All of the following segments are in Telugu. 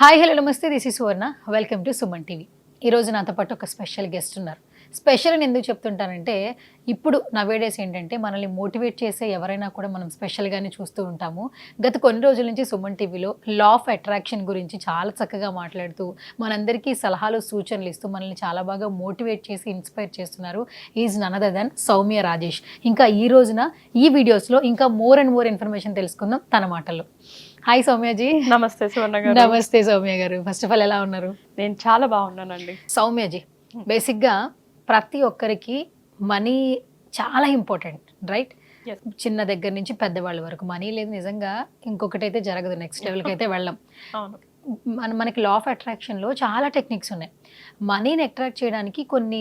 హాయ్ హలో నమస్తే this is Suvarna welcome to Suman TV. ఈరోజు నాతో పాటు ఒక స్పెషల్ గెస్ట్ ఉన్నారు. స్పెషల్ అని ఎందుకు చెప్తుంటానంటే ఇప్పుడు నవేడేస్ ఏంటంటే మనల్ని మోటివేట్ చేసే ఎవరైనా కూడా మనం స్పెషల్గానే చూస్తూ ఉంటాము. గత కొన్ని రోజుల నుంచి సుమన్ టీవీలో లా ఆఫ్ అట్రాక్షన్ గురించి చాలా చక్కగా మాట్లాడుతూ మనందరికీ సలహాలు సూచనలు ఇస్తూ మనల్ని చాలా బాగా మోటివేట్ చేసి ఇన్స్పైర్ చేస్తున్నారు. Is none other than Soumya Rajesh. ఇంకా ఈ రోజున ఈ వీడియోస్లో ఇంకా మోర్ అండ్ మోర్ ఇన్ఫర్మేషన్ తెలుసుకుందాం తన మాటల్లో. హాయ్ సౌమ్యజీ. నమస్తే సువర్ణ గారు. నమస్తే సౌమ్య గారు. ఫస్ట్ ఆఫ్ ఆల్ ఎలా ఉన్నారు? నేను చాలా బాగున్నానండి. సౌమ్యజీ, బేసిక్గా ప్రతి ఒక్కరికి మనీ చాలా ఇంపార్టెంట్, రైట్? Yes. చిన్న దగ్గర నుంచి పెద్దవాళ్ళ వరకు మనీ లేదు నిజంగా ఇంకొకటి అయితే జరగదు, నెక్స్ట్ లెవెల్కి అయితే వెళ్ళం. అవును. మనకి లా ఆఫ్ అట్రాక్షన్లో చాలా టెక్నిక్స్ ఉన్నాయి. మనీని అట్రాక్ట్ చేయడానికి కొన్ని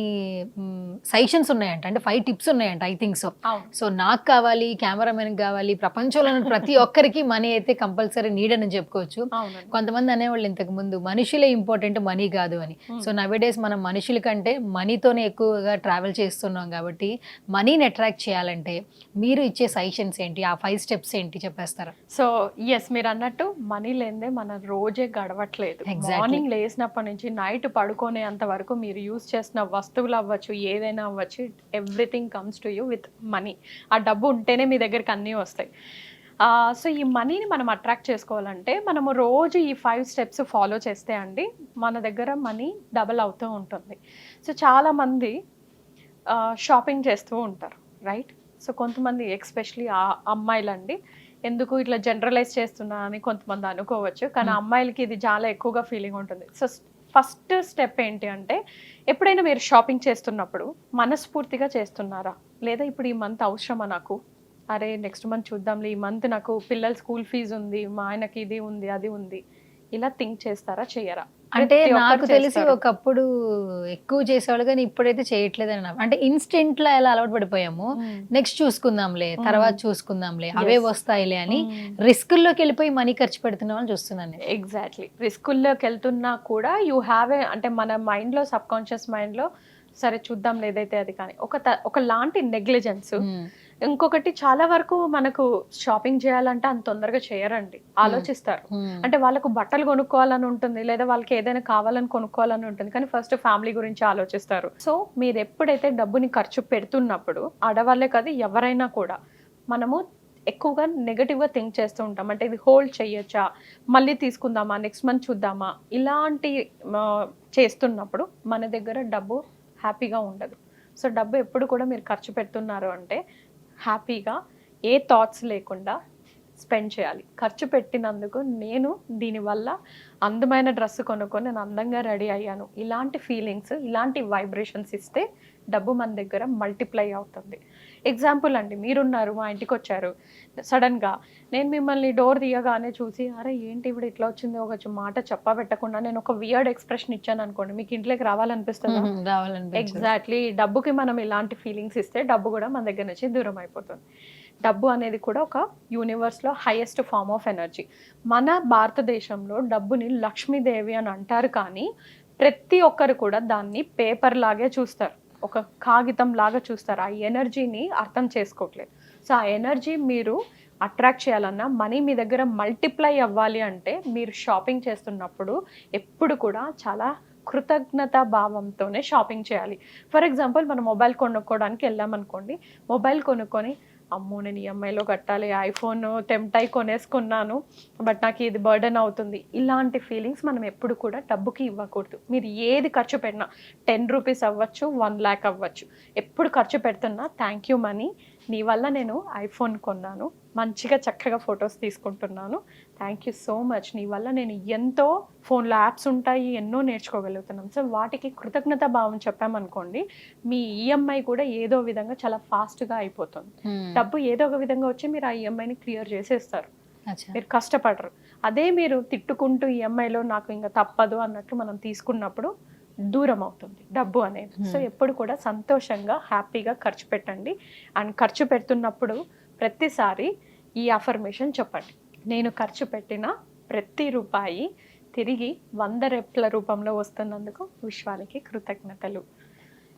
సజెషన్స్ ఉన్నాయంట, అంటే 5 టిప్స్ ఉన్నాయంట, ఐ థింక్ సో. అవును. సో నాకు కావాలి, కెమెరామెన్కి కావాలి, ప్రపంచంలో ఉన్న ప్రతి ఒక్కరికి మనీ అయితే కంపల్సరీ నీడ్ అని చెప్పుకోవచ్చు. అవునండి. కొంతమంది అనేవాళ్ళు ఇంతకు ముందు మనుషులే ఇంపార్టెంట్, మనీ కాదు అని. సో నవేడేస్ మనం మనుషుల కంటే మనీతోనే ఎక్కువగా ట్రావెల్ చేస్తున్నాం కాబట్టి మనీని అట్రాక్ట్ చేయాలంటే మీరు ఇచ్చే సజెషన్స్ ఏంటి, ఆ 5 స్టెప్స్ ఏంటి చెప్పేస్తారా? సో ఎస్, మీరు అన్నట్టు మనీ లేదే మన రోజే గడవట్లేదు. Exactly. మార్నింగ్ లేసినప్పటి నుంచి నైట్ పడుకునేంత వరకు మీరు యూజ్ చేసిన వస్తువులు అవ్వచ్చు, ఏదైనా అవ్వచ్చు, everything comes to you with money. ఆ డబ్బు ఉంటేనే మీ దగ్గరికి అన్నీ వస్తాయి. సో ఈ మనీని మనం అట్రాక్ట్ చేసుకోవాలంటే మనము రోజు ఈ 5 స్టెప్స్ ఫాలో చేస్తే అండి మన దగ్గర మనీ డబల్ అవుతూ ఉంటుంది. సో చాలామంది షాపింగ్ చేస్తూ ఉంటారు, రైట్? సో కొంతమంది ఎక్స్పెషలీ అమ్మాయిలండి, ఎందుకు ఇట్లా జనరలైజ్ చేస్తున్నా అని కొంతమంది అనుకోవచ్చు, కానీ అమ్మాయిలకి ఇది చాలా ఎక్కువగా ఫీలింగ్ ఉంటుంది. సో ఫస్ట్ స్టెప్ ఏంటి అంటే, ఎప్పుడైనా మీరు షాపింగ్ చేస్తున్నప్పుడు మనస్ఫూర్తిగా చేస్తున్నారా, లేదా ఇప్పుడు ఈ మంత్ అవసరమా నాకు, అరే నెక్స్ట్ మంత్ చూద్దాంలే, ఈ మంత్ నాకు పిల్లల స్కూల్ ఫీజు ఉంది, మా ఆయనకి ఇది ఉంది అది ఉంది, ఇలా థింక్ చేస్తారా, చేయరా? అంటే నాకు తెలిసి ఒకప్పుడు ఎక్కువ చేసేవాళ్ళు కానీ ఇప్పుడైతే చేయట్లేదని అంటే ఇన్స్టెంట్ లా ఎలా అలవాటు పడిపోయాము. నెక్స్ట్ చూసుకుందాంలే, తర్వాత చూసుకుందాంలే, అవే వస్తాయిలే అని రిస్కుల్లోకి వెళ్ళిపోయి మనీ ఖర్చు పెడుతున్న వాళ్ళు చూస్తున్నాను. ఎగ్జాక్ట్లీ. రిస్కుల్లోకి వెళ్తున్నా కూడా యూ హ్యావ్ ఏ, అంటే మన మైండ్లో, సబ్ కాన్షియస్ మైండ్లో సరే చూద్దాం లేదైతే అది, కానీ ఒకలాంటి నెగ్లిజెన్స్. ఇంకొకటి, చాలా వరకు మనకు షాపింగ్ చేయాలంటే అంత తొందరగా చేయరండి, ఆలోచిస్తారు. అంటే వాళ్ళకు బట్టలు కొనుక్కోవాలని ఉంటుంది, లేదా వాళ్ళకి ఏదైనా కావాలని కొనుక్కోవాలని ఉంటుంది, కానీ ఫస్ట్ ఫ్యామిలీ గురించి ఆలోచిస్తారు. సో మీరు ఎప్పుడైతే డబ్బుని ఖర్చు పెడుతున్నప్పుడు, ఆడవాళ్ళే కాదు ఎవరైనా కూడా, మనము ఎక్కువగా నెగటివ్గా థింక్ చేస్తూ ఉంటాం. అంటే ఇది హోల్డ్ చెయ్యొచ్చా, మళ్ళీ తీసుకుందామా, నెక్స్ట్ మంత్ చూద్దామా, ఇలాంటి చేస్తున్నప్పుడు మన దగ్గర డబ్బు హ్యాపీగా ఉండదు. సో డబ్బు ఎప్పుడు కూడా మీరు ఖర్చు పెడుతున్నారు అంటే హ్యాపీగా, ఏ థాట్స్ లేకుండా స్పెండ్ చేయాలి. ఖర్చు పెట్టినందుకు నేను దీనివల్ల అందమైన డ్రెస్ కొనుక్కొని నేను అందంగా రెడీ అయ్యాను, ఇలాంటి ఫీలింగ్స్, ఇలాంటి వైబ్రేషన్స్ ఇస్తే డబ్బు మన దగ్గర మల్టిప్లై అవుతుంది. ఎగ్జాంపుల్ అండి, మీరున్నారు, మా ఇంటికి వచ్చారు, సడన్గా నేను మిమ్మల్ని డోర్ తీయగానే చూసి అరే ఏంటి ఇప్పుడు ఇట్లా వచ్చింది, ఒక మాట చెప్పబెట్టకుండా నేను ఒక వియర్డ్ ఎక్స్ప్రెషన్ ఇచ్చాను అనుకోండి, మీకు ఇంట్లోకి రావాలనిపిస్తుంది. ఎగ్జాక్ట్లీ. డబ్బుకి మనం ఇలాంటి ఫీలింగ్స్ ఇస్తే డబ్బు కూడా మన దగ్గర నుంచి దూరం అయిపోతుంది. డబ్బు అనేది కూడా ఒక యూనివర్స్లో హైయెస్ట్ ఫార్మ్ ఆఫ్ ఎనర్జీ. మన భారతదేశంలో డబ్బుని లక్ష్మీదేవి అని అంటారు, కానీ ప్రతి ఒక్కరు కూడా దాన్ని పేపర్ లాగే చూస్తారు, ఒక కాగితం లాగా చూస్తారు. ఆ ఎనర్జీని అర్థం చేసుకోవట్లేదు. సో ఆ ఎనర్జీ మీరు అట్రాక్ట్ చేయాలన్నా, మనీ మీ దగ్గర మల్టిప్లై అవ్వాలి అంటే, మీరు షాపింగ్ చేస్తున్నప్పుడు ఎప్పుడు కూడా చాలా కృతజ్ఞతా భావంతోనే షాపింగ్ చేయాలి. ఫర్ ఎగ్జాంపుల్, మనం మొబైల్ కొనుక్కోవడానికి వెళ్ళామనుకోండి, మొబైల్ కొనుక్కొని అమ్మో నేను ఈఎంఐలో కట్టాలి, ఐఫోన్ టెంప్ట్ అయి కొనేసుకున్నాను, బట్ నాకు ఇది బర్డెన్ అవుతుంది, ఇలాంటి ఫీలింగ్స్ మనం ఎప్పుడు కూడా డబ్బుకి ఇవ్వకూడదు. మీరు ఏది ఖర్చు పెట్టినా, 10 రూపీస్ అవ్వచ్చు, 1 lakh అవ్వచ్చు, ఎప్పుడు ఖర్చు పెడుతున్నా థ్యాంక్ యూ మనీ, నీ వల్ల నేను ఐఫోన్ కొన్నాను, మంచిగా చక్కగా ఫొటోస్ తీసుకుంటున్నాను, థ్యాంక్ యూ సో మచ్, నీ వల్ల నేను ఎంతో, ఫోన్లో యాప్స్ ఉంటాయి, ఎన్నో నేర్చుకోగలుగుతున్నాం. సో వాటికి కృతజ్ఞత భావం చెప్పామనుకోండి, మీ ఈఎంఐ కూడా ఏదో విధంగా చాలా ఫాస్ట్గా అయిపోతుంది. డబ్బు ఏదో ఒక విధంగా వచ్చి మీరు ఆ ఈఎంఐని క్లియర్ చేసేస్తారు, మీరు కష్టపడరు. అదే మీరు తిట్టుకుంటూ ఈఎంఐలో నాకు ఇంకా తప్పదు అన్నట్లు మనం తీసుకున్నప్పుడు దూరం అవుతుంది డబ్బు అనేది. సో ఎప్పుడు కూడా సంతోషంగా, హ్యాపీగా ఖర్చు పెట్టండి. అండ్ ఖర్చు పెడుతున్నప్పుడు ప్రతిసారి ఈ అఫర్మేషన్ చెప్పండి, నేను ఖర్చు పెట్టిన ప్రతి రూపాయి తిరిగి 100 రెట్ల రూపంలో వస్తున్నందుకు విశ్వానికి కృతజ్ఞతలు.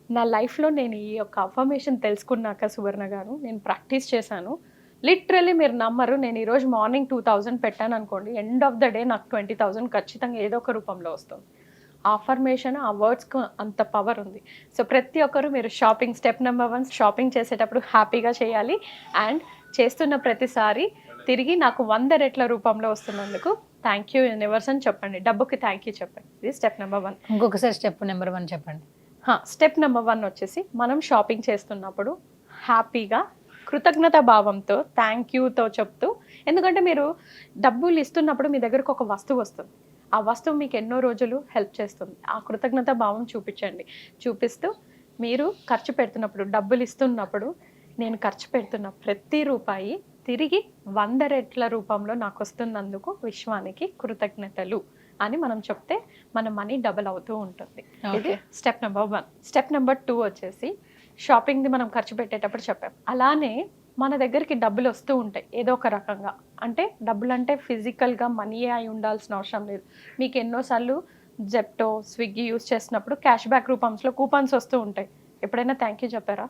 నా లైఫ్లో నేను ఈ యొక్క అఫర్మేషన్ తెలుసుకున్నాక సువర్ణ గారు, నేను ప్రాక్టీస్ చేశాను, లిటరలీ మీరు నమ్మరు, నేను ఈరోజు మార్నింగ్ 2000 పెట్టాను అనుకోండి, ఎండ్ ఆఫ్ ద డే నాకు 20,000 ఖచ్చితంగా ఏదో ఒక రూపంలో వస్తుంది. అఫర్మేషన్, ఆ వర్డ్స్కి అంత పవర్ ఉంది. సో ప్రతి ఒక్కరు మీరు షాపింగ్, స్టెప్ నెంబర్ 1 షాపింగ్ చేసేటప్పుడు హ్యాపీగా చేయాలి. అండ్ చేస్తున్న ప్రతిసారి తిరిగి నాకు 100 రెట్ల రూపంలో వస్తున్నందుకు థ్యాంక్ యూ యూనివర్స్ అని చెప్పండి. డబ్బుకి థ్యాంక్ యూ చెప్పండి. ఇది స్టెప్ నెంబర్ 1. ఇంకొకసారి స్టెప్ నెంబర్ 1 చెప్పండి. స్టెప్ నెంబర్ 1 వచ్చేసి మనం షాపింగ్ చేస్తున్నప్పుడు హ్యాపీగా కృతజ్ఞత భావంతో థ్యాంక్ యూతో చెప్తూ, ఎందుకంటే మీరు డబ్బులు ఇస్తున్నప్పుడు మీ దగ్గరకు ఒక వస్తువు వస్తుంది, ఆ వస్తువు మీకు ఎన్నో రోజులు హెల్ప్ చేస్తుంది. ఆ కృతజ్ఞత భావం చూపించండి. చూపిస్తూ మీరు ఖర్చు పెడుతున్నప్పుడు, డబ్బులు ఇస్తున్నప్పుడు, నేను ఖర్చు పెడుతున్న ప్రతి రూపాయి తిరిగి 100 రెట్ల రూపంలో నాకు వస్తున్నందుకు విశ్వానికి కృతజ్ఞతలు అని మనం చెప్తే మన మనీ డబుల్ అవుతూ ఉంటుంది. ఇది స్టెప్ నెంబర్ 1. స్టెప్ నెంబర్ 2 వచ్చేసి షాపింగ్ది మనం ఖర్చు పెట్టేటప్పుడు చెప్పాం. అలానే మన దగ్గరికి డబ్బులు వస్తూ ఉంటాయి ఏదో ఒక రకంగా. అంటే డబ్బులు అంటే ఫిజికల్గా మనీ అయి ఉండాల్సిన అవసరం లేదు. మీకు ఎన్నోసార్లు జెప్టో, స్విగ్గీ యూస్ చేసినప్పుడు క్యాష్ బ్యాక్ రూపంలో కూపన్స్ వస్తూ ఉంటాయి. ఎప్పుడైనా థ్యాంక్ యూ చెప్పారా?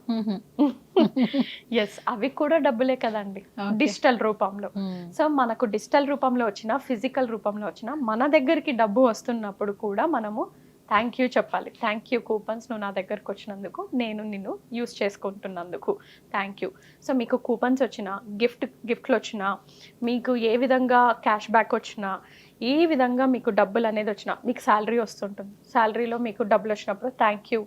ఎస్, అవి కూడా డబ్బులే కదండి, డిజిటల్ రూపంలో. సో మనకు డిజిటల్ రూపంలో వచ్చినా, ఫిజికల్ రూపంలో వచ్చినా, మన దగ్గరికి డబ్బు వస్తున్నప్పుడు కూడా మనము థ్యాంక్ యూ చెప్పాలి. థ్యాంక్ యూ కూపన్స్, నువ్వు నా దగ్గరకు వచ్చినందుకు, నేను నిన్ను యూస్ చేసుకుంటున్నందుకు థ్యాంక్ యూ. సో మీకు కూపన్స్ వచ్చినా, గిఫ్ట్లు వచ్చినా, మీకు ఏ విధంగా క్యాష్ బ్యాక్ వచ్చినా, ఏ విధంగా మీకు డబ్బులు అనేది వచ్చినా, మీకు శాలరీ వస్తుంటుంది, శాలరీలో మీకు డబ్బులు వచ్చినప్పుడు థ్యాంక్ యూ,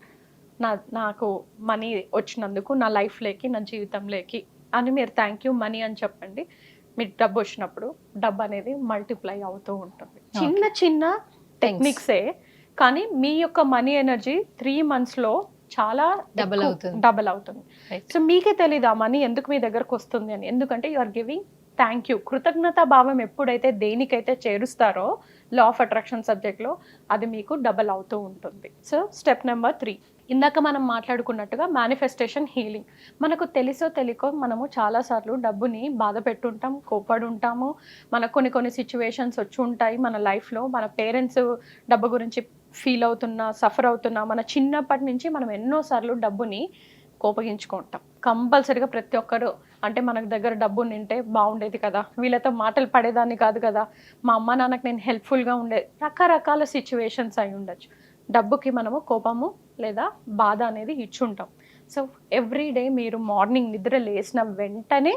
నాకు మనీ వచ్చినందుకు నా లైఫ్లోకి, నా జీవితంలోకి అని మీరు థ్యాంక్ యూ మనీ అని చెప్పండి. మీకు డబ్బు వచ్చినప్పుడు డబ్బు అనేది మల్టిప్లై అవుతూ ఉంటుంది. చిన్న చిన్న టెక్నిక్సే, కానీ మీ యొక్క మనీ ఎనర్జీ 3 monthsలో చాలా డబల్ అవుతుంది. సో మీకే తెలియదు ఆ మనీ ఎందుకు మీ దగ్గరకు వస్తుంది అని. ఎందుకంటే you are giving thank you. కృతజ్ఞతా భావం ఎప్పుడైతే దేనికైతే చేరుస్తారో లా ఆఫ్ అట్రాక్షన్ సబ్జెక్ట్లో, అది మీకు డబల్ అవుతూ ఉంటుంది. సో స్టెప్ నెంబర్ 3, ఇందాక మనం మాట్లాడుకున్నట్టుగా మేనిఫెస్టేషన్ హీలింగ్. మనకు తెలుసో తెలియకో మనము చాలాసార్లు డబ్బుని బాధ పెట్టుంటాం, కోపడి ఉంటాము. మనకు కొన్ని సిచ్యువేషన్స్ వచ్చి ఉంటాయి మన లైఫ్లో. మన పేరెంట్స్ డబ్బు గురించి ఫీల్ అవుతున్నా, సఫర్ అవుతున్నా, మన చిన్నప్పటి నుంచి మనం ఎన్నోసార్లు డబ్బుని కోపగించుకుంటాం. కంపల్సరీగా ప్రతి ఒక్కరు, అంటే మనకు దగ్గర డబ్బు నింటే బాగుండేది కదా, వీళ్ళతో మాటలు పడేదాన్ని కాదు కదా, మా అమ్మ నాన్నకు నేను హెల్ప్ఫుల్గా ఉండేది, రకరకాల సిచ్యువేషన్స్ అయి ఉండొచ్చు. డబ్బుకి మనము కోపము లేదా బాధ అనేది ఇచ్చుంటాం. సో ఎవ్రీడే మీరు మార్నింగ్ నిద్ర లేచిన వెంటనే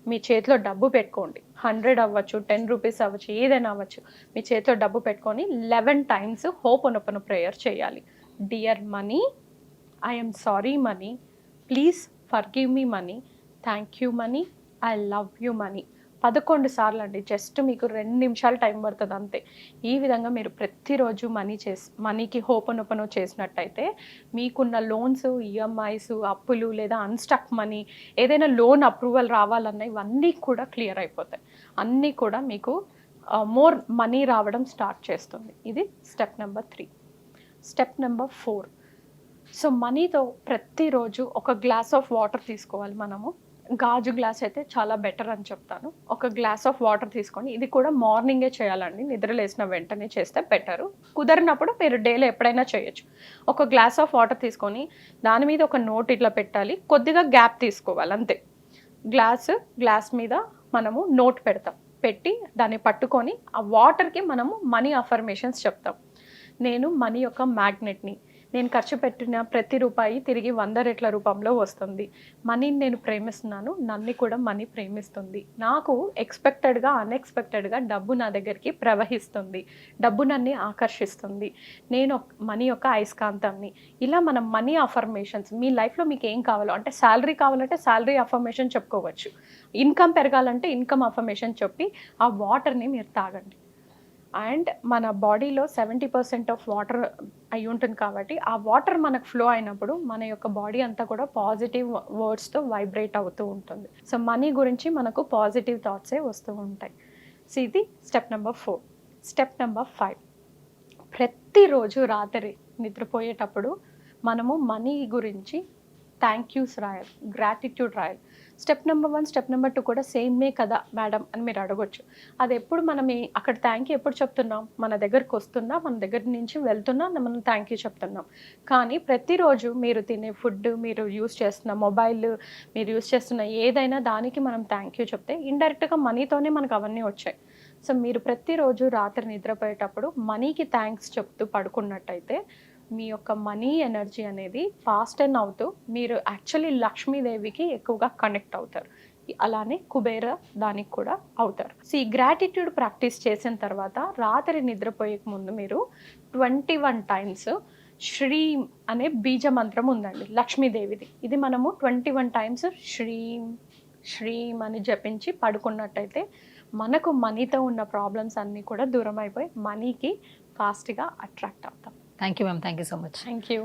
మీ చేతిలో డబ్బు పెట్టుకోండి. 100 అవ్వచ్చు, 10 రూపీస్ అవ్వచ్చు, ఏదైనా అవ్వచ్చు. మీ చేతిలో డబ్బు పెట్టుకొని 11 times హోపోనోపోనో ప్రేయర్ చేయాలి. Dear money, I M sorry money, please forgive me money, thank you money, I love you money. 11 సార్లు అండి. జస్ట్ మీకు 2 నిమిషాలు టైం పడుతుంది అంతే. ఈ విధంగా మీరు ప్రతిరోజు మనీకి హోపోనోపోనో చేసినట్టయితే మీకున్న లోన్స్, ఈఎంఐస్, అప్పులు లేదా అన్స్టక్ మనీ, ఏదైనా లోన్ అప్రూవల్ రావాలన్నా ఇవన్నీ కూడా క్లియర్ అయిపోతాయి. అన్నీ కూడా మీకు మోర్ మనీ రావడం స్టార్ట్ చేస్తుంది. ఇది step number 3. Step number 4, so మనీతో ప్రతిరోజు ఒక గ్లాస్ ఆఫ్ వాటర్ తీసుకోవాలి మనము. గాజు గ్లాస్ అయితే చాలా బెటర్ అని చెప్తాను. ఒక గ్లాస్ ఆఫ్ వాటర్ తీసుకొని, ఇది కూడా మార్నింగే చేయాలండి, నిద్ర లేచిన వెంటనే చేస్తే బెటరు. కుదరినప్పుడు మీరు డేలో ఎప్పుడైనా చేయొచ్చు. ఒక గ్లాస్ ఆఫ్ వాటర్ తీసుకొని దాని మీద ఒక నోట్ ఇట్లా పెట్టాలి, కొద్దిగా గ్యాప్ తీసుకోవాలి అంతే. గ్లాస్ మీద మనము నోట్ పెట్టి దాన్ని పట్టుకొని ఆ వాటర్కి మనము మనీ అఫర్మేషన్స్ చెప్తాం. నేను మనీ యొక్క మ్యాగ్నెట్ని, నేను ఖర్చు పెట్టిన ప్రతి రూపాయి తిరిగి 100 రెట్ల రూపంలో వస్తుంది. మనీని నేను ప్రేమిస్తున్నాను, నన్ను కూడా మనీ ప్రేమిస్తుంది. నాకు ఎక్స్పెక్టెడ్గా, అన్ఎక్స్పెక్టెడ్గా డబ్బు నా దగ్గరికి ప్రవహిస్తుంది, డబ్బు నన్ను ఆకర్షిస్తుంది, నేను మనీ యొక్క అయస్కాంతాన్ని. ఇలా మనం మనీ అఫర్మేషన్స్, మీ లైఫ్లో మీకు ఏం కావాలో, అంటే శాలరీ కావాలంటే శాలరీ అఫర్మేషన్ చెప్పుకోవచ్చు, ఇన్కమ్ పెరగాలంటే ఇన్కమ్ అఫర్మేషన్ చెప్పి ఆ వాటర్ని మీరు తాగండి. అండ్ మన బాడీలో 70% ఆఫ్ వాటర్ అయి ఉంటుంది కాబట్టి ఆ వాటర్ మనకు ఫ్లో అయినప్పుడు మన యొక్క బాడీ అంతా కూడా పాజిటివ్ వర్డ్స్తో వైబ్రేట్ అవుతూ ఉంటుంది. సో మనీ గురించి మనకు పాజిటివ్ థాట్సే వస్తూ ఉంటాయి. సో ఇది స్టెప్ నెంబర్ 4. స్టెప్ నెంబర్ 5, ప్రతిరోజు రాత్రి నిద్రపోయేటప్పుడు మనము మనీ గురించి థ్యాంక్ యూస్ రాయాలి, గ్రాటిట్యూడ్ రాయాలి. స్టెప్ నెంబర్ 1 స్టెప్ నెంబర్ 2 కూడా సేమే కదా మేడం అని మీరు అడగొచ్చు. అది ఎప్పుడు మనం అక్కడ థ్యాంక్ యూ ఎప్పుడు చెప్తున్నాం, మన దగ్గరకు వస్తుందా, మన దగ్గర నుంచి వెళ్తున్నా మనం థ్యాంక్ యూ చెప్తున్నాం. కానీ ప్రతిరోజు మీరు తినే ఫుడ్, మీరు యూస్ చేస్తున్న మొబైల్, మీరు యూస్ చేస్తున్న ఏదైనా దానికి మనం థ్యాంక్ యూ చెప్తే ఇండైరెక్ట్గా మనీతోనే మనకు అవన్నీ వచ్చాయి. సో మీరు ప్రతిరోజు రాత్రి నిద్రపోయేటప్పుడు మనీకి థ్యాంక్స్ చెప్తూ పడుకున్నట్టయితే మీ యొక్క మనీ ఎనర్జీ అనేది ఫాస్ట్ అండ్ అవుతూ మీరు యాక్చువల్లీ లక్ష్మీదేవికి ఎక్కువగా కనెక్ట్ అవుతారు. అలానే కుబేర దానికి కూడా అవుతారు. సో ఈ గ్రాటిట్యూడ్ ప్రాక్టీస్ చేసిన తర్వాత రాత్రి నిద్రపోయే ముందు మీరు 21 టైమ్స్ శ్రీం అనే బీజ మంత్రం ఉందండి లక్ష్మీదేవిది. ఇది మనము 21 టైమ్స్ శ్రీం శ్రీం అని జపించి పడుకున్నట్టయితే మనకు మనీతో ఉన్న ప్రాబ్లమ్స్ అన్నీ కూడా దూరం అయిపోయి మనీకి ఫాస్ట్గా అట్రాక్ట్ అవుతాం. Thank you ma'am, thank you so much. Thank you.